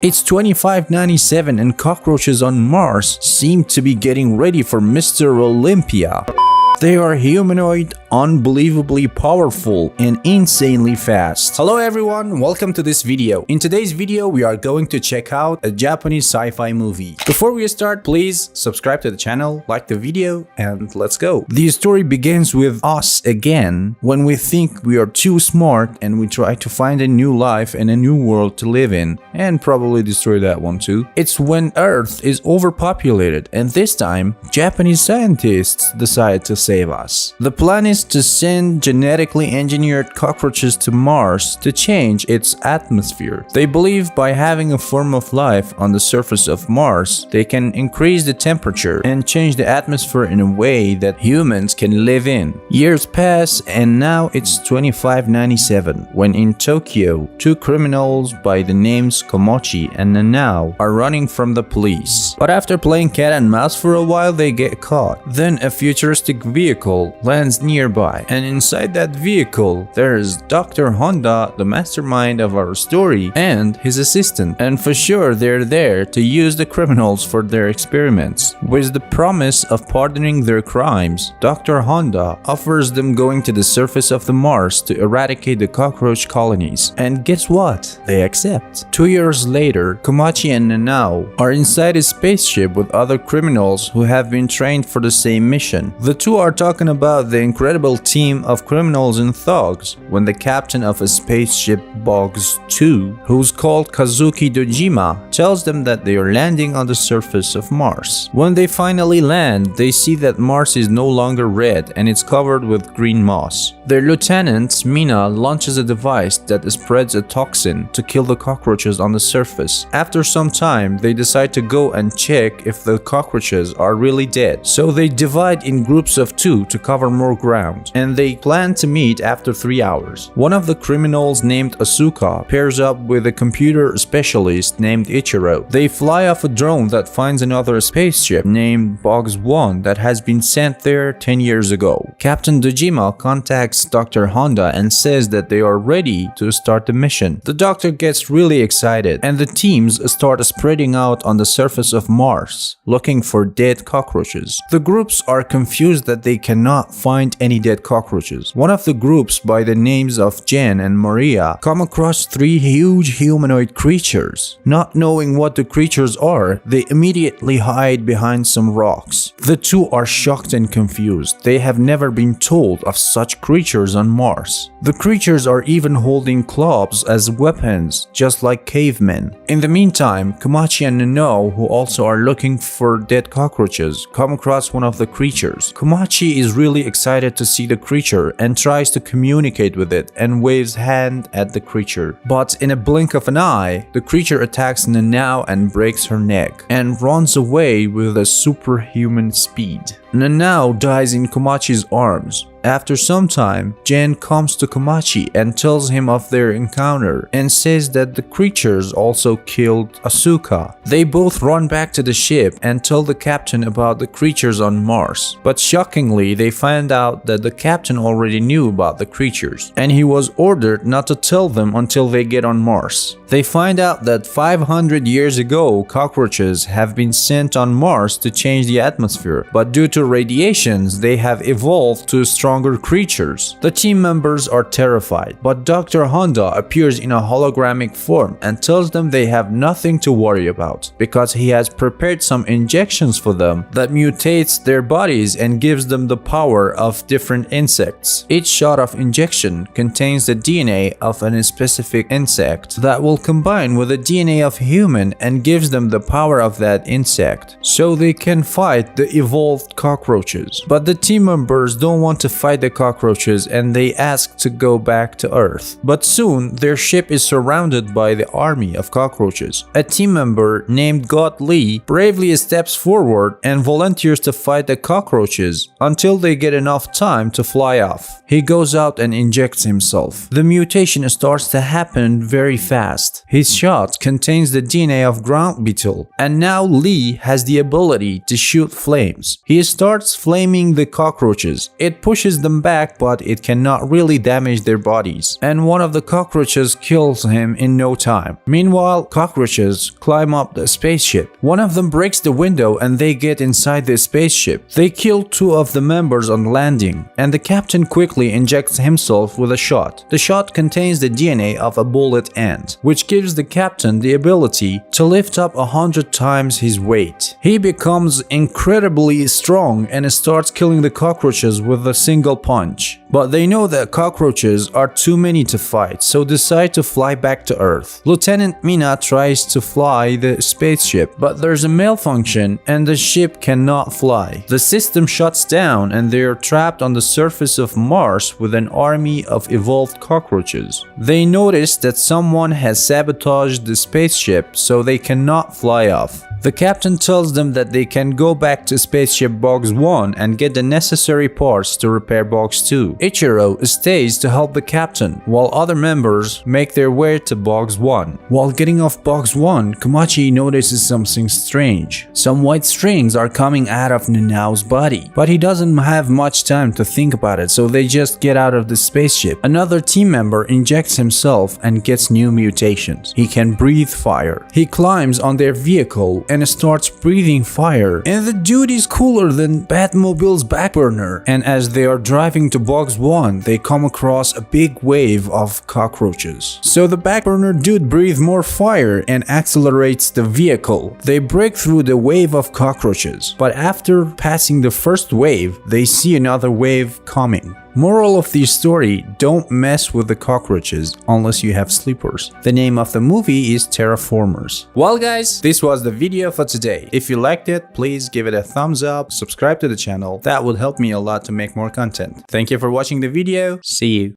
It's 2597 and cockroaches on Mars seem to be getting ready for Mr. Olympia. They are humanoid, unbelievably powerful, and insanely fast. Hello everyone, welcome to this video. In today's video, we are going to check out a Japanese sci-fi movie. Before we start, please subscribe to the channel, like the video, and let's go. The story begins with us again, when we think we are too smart and we try to find a new life and a new world to live in, and probably destroy that one too. It's when Earth is overpopulated, and this time, Japanese scientists decide to save us. The plan is to send genetically engineered cockroaches to Mars to change its atmosphere. They believe by having a form of life on the surface of Mars, they can increase the temperature and change the atmosphere in a way that humans can live in. Years pass and now it's 2597 when in Tokyo, two criminals by the names Komochi and Nanao are running from the police. But after playing cat and mouse for a while, they get caught. Then a futuristic vehicle lands nearby, and inside that vehicle there's Dr. Honda, the mastermind of our story, and his assistant, and for sure they're there to use the criminals for their experiments. With the promise of pardoning their crimes, Dr. Honda offers them going to the surface of the Mars to eradicate the cockroach colonies, and guess what? They accept. 2 years later, Komachi and Nanao are inside a spaceship with other criminals who have been trained for the same mission. The two are talking about the incredible team of criminals and thugs when the captain of a spaceship Bugs 2, who's called Kazuki Dojima, tells them that they are landing on the surface of Mars. When they finally land, they see that Mars is no longer red and it's covered with green moss. Their lieutenant, Mina, launches a device that spreads a toxin to kill the cockroaches on the surface. After some time, they decide to go and check if the cockroaches are really dead. So they divide in groups of two to cover more ground, and they plan to meet after 3 hours. One of the criminals named Asuka pairs up with a computer specialist named Ichiro. They fly off a drone that finds another spaceship named Bugs 1 that has been sent there 10 years ago. Captain Dojima contacts Dr. Honda and says that they are ready to start the mission. The doctor gets really excited, and the teams start spreading out on the surface of Mars, looking for dead cockroaches. The groups are confused that they cannot find any dead cockroaches. One of the groups by the names of Jen and Maria come across 3 huge humanoid creatures. Not knowing what the creatures are, they immediately hide behind some rocks. The two are shocked and confused. They have never been told of such creatures on Mars. The creatures are even holding clubs as weapons, just like cavemen. In the meantime, Komachi and Nanao, who also are looking for dead cockroaches, come across one of the creatures. Komachi is really excited to see the creature and tries to communicate with it and waves hand at the creature. But in a blink of an eye, the creature attacks Nanao and breaks her neck and runs away with a superhuman speed. Nanao dies in Komachi's arms. After some time, Jen comes to Komachi and tells him of their encounter and says that the creatures also killed Asuka. They both run back to the ship and tell the captain about the creatures on Mars. But shockingly, they find out that the captain already knew about the creatures, and he was ordered not to tell them until they get on Mars. They find out that 500 years ago, cockroaches have been sent on Mars to change the atmosphere, but due to radiations, they have evolved to stronger creatures. The team members are terrified, but Dr. Honda appears in a hologramic form and tells them they have nothing to worry about because he has prepared some injections for them that mutates their bodies and gives them the power of different insects. Each shot of injection contains the DNA of a specific insect that will combine with the DNA of human and gives them the power of that insect, so they can fight the evolved cockroaches. But the team members don't want to fight the cockroaches and they ask to go back to Earth. But soon, their ship is surrounded by the army of cockroaches. A team member named God Lee bravely steps forward and volunteers to fight the cockroaches until they get enough time to fly off. He goes out and injects himself. The mutation starts to happen very fast. His shot contains the DNA of ground beetle, and now Lee has the ability to shoot flames. He is starts flaming the cockroaches. It pushes them back, but it cannot really damage their bodies, and one of the cockroaches kills him in no time. Meanwhile, cockroaches climb up the spaceship. One of them breaks the window and they get inside the spaceship. They kill two of the members on landing, and the captain quickly injects himself with a shot. The shot contains the DNA of a bullet ant, which gives the captain the ability to lift up 100 times his weight. He becomes incredibly strong and starts killing the cockroaches with a single punch. But they know that cockroaches are too many to fight, so decide to fly back to Earth. Lieutenant Mina tries to fly the spaceship, but there's a malfunction and the ship cannot fly. The system shuts down and they are trapped on the surface of Mars with an army of evolved cockroaches. They notice that someone has sabotaged the spaceship, so they cannot fly off. The captain tells them that they can go back to spaceship box 1 and get the necessary parts to repair box 2. Ichiro stays to help the captain, while other members make their way to box 1. While getting off box 1, Komachi notices something strange. Some white strings are coming out of Nanao's body, but he doesn't have much time to think about it, so they just get out of the spaceship. Another team member injects himself and gets new mutations. He can breathe fire. He climbs on their vehicle and starts breathing fire, and the dude is cooler than Batmobile's backburner. And as they are driving to box 1, they come across a big wave of cockroaches. So the backburner dude breathes more fire and accelerates the vehicle. They break through the wave of cockroaches, but after passing the first wave, they see another wave coming. Moral of the story: don't mess with the cockroaches unless you have sleepers. The name of the movie is Terra Formars. Well guys, this was the video for today. If you liked it, please give it a thumbs up, subscribe to the channel. That would help me a lot to make more content. Thank you for watching the video. See you.